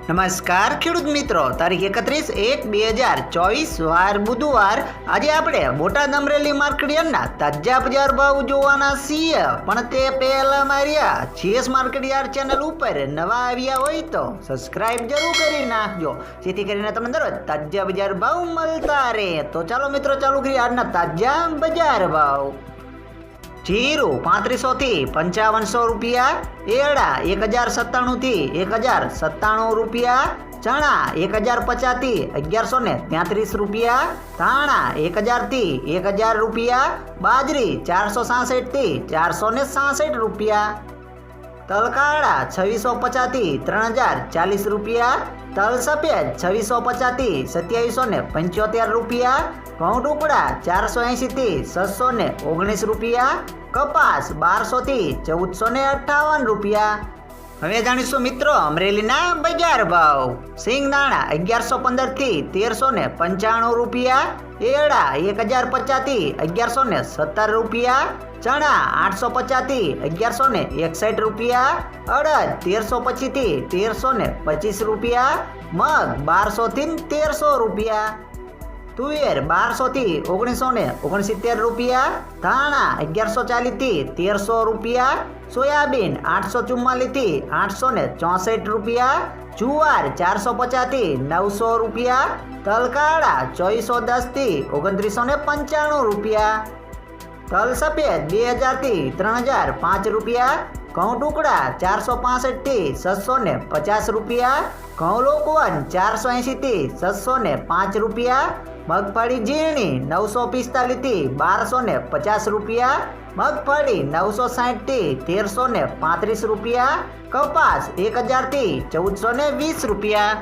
નમસ્કાર ખેડૂત મિત્રો, તારીખ 31/1/2024 વાર બુધવાર. આજે આપણે બોટાદ અમરેલી માર્કેટયાર્ડના તાજા બજાર ભાવ જોવાના છીએ. પણ તે પહેલા મારી જીએસ માર્કેટયાર્ડ ચેનલ ઉપર નવા આવ્યા હોય તો સબસ્ક્રાઇબ જરૂર કરી નાખજો, જેથી કરીને તમને દરરોજ તાજા બજાર ભાવ મળતા રહે. તો ચાલો મિત્રો, ચાલુ કરીએ આજના તાજા બજાર ભાવ. જીરું 3500 થી 5500 રૂપિયા, એરડા 1097 થી 1097 રૂપિયા, ચણા 1050 થી 1133 રૂપિયા, ધાણા 1000 થી 1000 રૂપિયા, બાજરી 466 થી 466 રૂપિયા, તલકાળા 2650 થી 3040 રૂપિયા, તલ સફેદ 2650 થી 2775 રૂપિયા, ઘઉં ટુકડા 480 થી 619 રૂપિયા, કપાસ 1200 થી 1458 રૂપિયા. હવે જાણીશું મિત્રો અમરેલીના બજાર ભાવ. સિંગદાણા 1115 થી 1395 રૂપિયા, એરડા 1050 થી 1117 રૂપિયા, ચણા 850 થી 1161 રૂપિયા, અડદ 1325 થી 1325 રૂપિયા, મગ 1200 થી 1300 રૂપિયા, તુવેર 1200 થી 1969 રૂપિયા, ધાણા 1140 થી 1300 રૂપિયા, સોયાબીન 844 થી 864 રૂપિયા, જુવાર 450 થી 900 રૂપિયા, તલકાળા 2410 થી 2995 રૂપિયા, તલ સફેદ 2000 થી 3005 રૂપિયા, ઘઉં ટુકડા 465 થી 650 રૂપિયા, ઘઉં લોકવન 480 થી 605 રૂપિયા, મગફળી ઝીણી 945 થી 1250 રૂપિયા, મગફળી 960 થી 1335 રૂપિયા, કપાસ 1000 થી 1420 રૂપિયા.